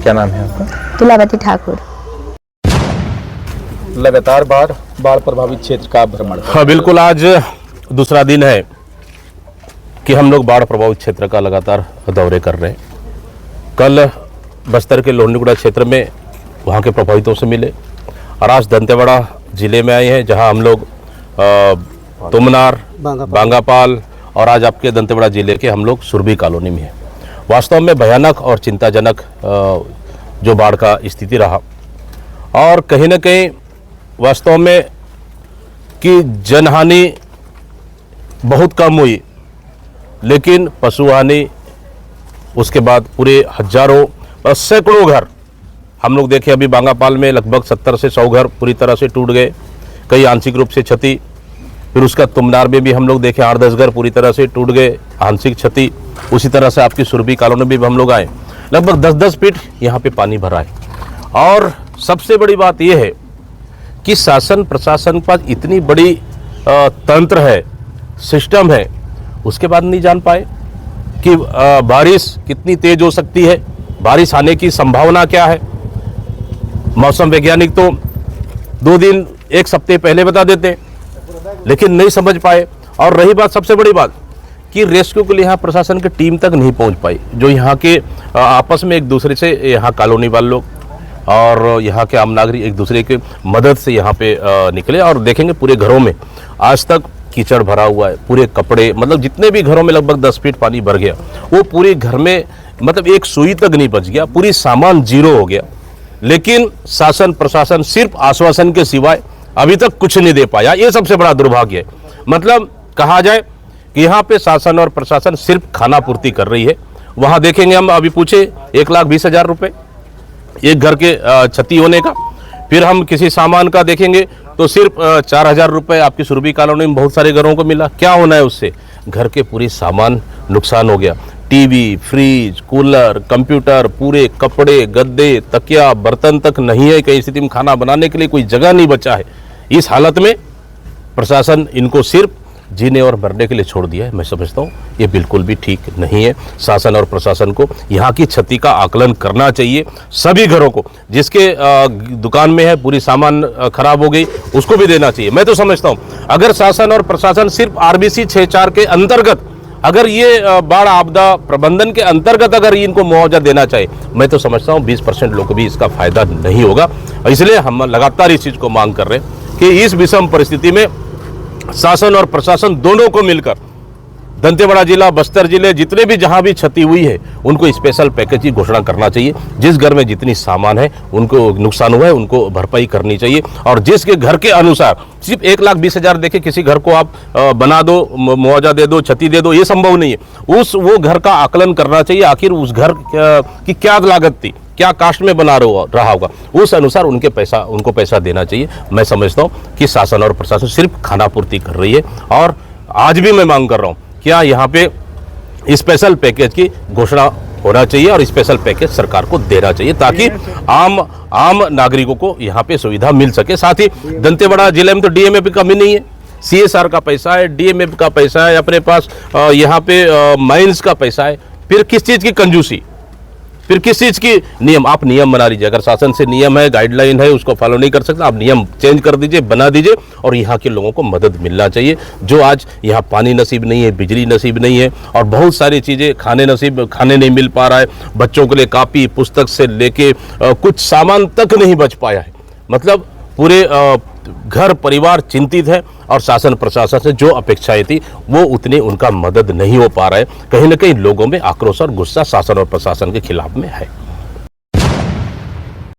क्या नाम है आपका? तुलावती ठाकुर। लगातार बाढ़ प्रभावित क्षेत्र का भ्रमण। हाँ बिल्कुल, आज दूसरा दिन है कि हम लोग बाढ़ प्रभावित क्षेत्र का लगातार दौरे कर रहे हैं। कल बस्तर के लोहंडीगुड़ा क्षेत्र में वहाँ के प्रभावितों से मिले और आज दंतेवाड़ा ज़िले में आए हैं, जहाँ हम लोग तुमनार, बांगापाल और आज आपके दंतेवाड़ा ज़िले के हम लोग सुरभि कॉलोनी में हैं। वास्तव में भयानक और चिंताजनक जो बाढ़ का स्थिति रहा और कहीं ना कहीं वास्तव में कि जनहानि बहुत कम हुई, लेकिन पशु हानि, उसके बाद पूरे हजारों और सैकड़ों घर हम लोग देखे। अभी बांगापाल में लगभग 70 से 100 घर पूरी तरह से टूट गए। कई आंशिक रूप से क्षति। फिर उसका तुमनार में भी हम लोग देखे 8-10 घर पूरी तरह से टूट गए, आंशिक क्षति। उसी तरह से आपकी सुरभि कॉलोनी में भी हम लोग आए, लगभग 10-10 फीट यहाँ पे पानी भरा है। और सबसे बड़ी बात यह है कि शासन प्रशासन के पास इतनी बड़ी तंत्र है, सिस्टम है, उसके बाद नहीं जान पाए कि बारिश कितनी तेज हो सकती है, बारिश आने की संभावना क्या है। मौसम वैज्ञानिक तो 2 दिन 1 सप्ताह पहले बता देते हैं, लेकिन नहीं समझ पाए। और रही बात सबसे बड़ी बात कि रेस्क्यू के लिए यहाँ प्रशासन की टीम तक नहीं पहुँच पाई, जो यहाँ के आपस में एक दूसरे से, यहाँ कॉलोनी वाले लोग और यहाँ के आम नागरिक एक दूसरे के मदद से यहाँ पे निकले। और देखेंगे पूरे घरों में आज तक कीचड़ भरा हुआ है, पूरे कपड़े, मतलब जितने भी घरों में लगभग 10 फीट पानी भर गया, वो पूरे घर में मतलब एक सुई तक नहीं बच गया, पूरी सामान जीरो हो गया। लेकिन शासन प्रशासन सिर्फ आश्वासन के सिवाय अभी तक कुछ नहीं दे पाया, ये सबसे बड़ा दुर्भाग्य है। मतलब कहा जाए कि यहाँ पे शासन और प्रशासन सिर्फ खाना पूर्ति कर रही है। वहाँ देखेंगे हम, अभी पूछे 1,20,000 रुपये एक घर के क्षति होने का। फिर हम किसी सामान का देखेंगे तो सिर्फ 4,000 रुपये आपकी सुरभि कॉलोनी में बहुत सारे घरों को मिला। क्या होना है उससे? घर के पूरी सामान नुकसान हो गया, टीवी, फ्रिज, कूलर, कंप्यूटर, पूरे कपड़े, गद्दे, तकिया, बर्तन तक नहीं है। कई स्थिति में खाना बनाने के लिए कोई जगह नहीं बचा है। इस हालत में प्रशासन इनको सिर्फ जीने और मरने के लिए छोड़ दिया है। मैं समझता हूँ ये बिल्कुल भी ठीक नहीं है। शासन और प्रशासन को यहाँ की क्षति का आकलन करना चाहिए। सभी घरों को, जिसके दुकान में है पूरी सामान खराब हो गई, उसको भी देना चाहिए। मैं तो समझता हूँ अगर शासन और प्रशासन सिर्फ RBC 6-4 के अंतर्गत, अगर ये बाढ़ आपदा प्रबंधन के अंतर्गत अगर इनको मुआवजा देना चाहिए, मैं तो समझता हूँ 20% लोग को भी इसका फायदा नहीं होगा। इसलिए हम लगातार इस चीज़ को मांग कर रहे हैं कि इस विषम परिस्थिति में शासन और प्रशासन दोनों को मिलकर दंतेवाड़ा जिला, बस्तर जिले, जितने भी जहां भी क्षति हुई है, उनको स्पेशल पैकेज की घोषणा करना चाहिए। जिस घर में जितनी सामान है, उनको नुकसान हुआ है, उनको भरपाई करनी चाहिए। और जिसके घर के अनुसार सिर्फ 1,20,000 देके किसी घर को आप बना दो, मुआवजा दे दो, क्षति दे दो, ये संभव नहीं है। वो घर का आकलन करना चाहिए, आखिर उस घर की क्या लागत थी, क्या कास्ट में बना रहा होगा, उस अनुसार उनको पैसा देना चाहिए। मैं समझता हूँ कि शासन और प्रशासन सिर्फ खानापूर्ति कर रही है। और आज भी मैं मांग कर रहा हूँ, क्या यहाँ पे स्पेशल पैकेज की घोषणा होना चाहिए और स्पेशल पैकेज सरकार को देना चाहिए, ताकि आम नागरिकों को यहाँ पे सुविधा मिल सके। साथ ही दंतेवाड़ा जिले में तो DMF की कमी नहीं है, CSR का पैसा है, DMF का पैसा है, अपने पास यहाँ पे माइंस का पैसा है। फिर किस चीज़ की कंजूसी, फिर किस चीज़ की नियम? आप नियम बना लीजिए। अगर शासन से नियम है, गाइडलाइन है, उसको फॉलो नहीं कर सकते, आप नियम चेंज कर दीजिए, बना दीजिए। और यहाँ के लोगों को मदद मिलना चाहिए, जो आज यहाँ पानी नसीब नहीं है, बिजली नसीब नहीं है, और बहुत सारी चीज़ें खाने नहीं मिल पा रहा है। बच्चों के लिए कापी पुस्तक से लेके कुछ सामान तक नहीं बच पाया है। मतलब पूरे घर परिवार चिंतित है और शासन प्रशासन से जो अपेक्षाएं थी वो उतनी उनका मदद नहीं हो पा रहा है। कहीं ना कहीं लोगों में आक्रोश और गुस्सा शासन और प्रशासन के खिलाफ में है।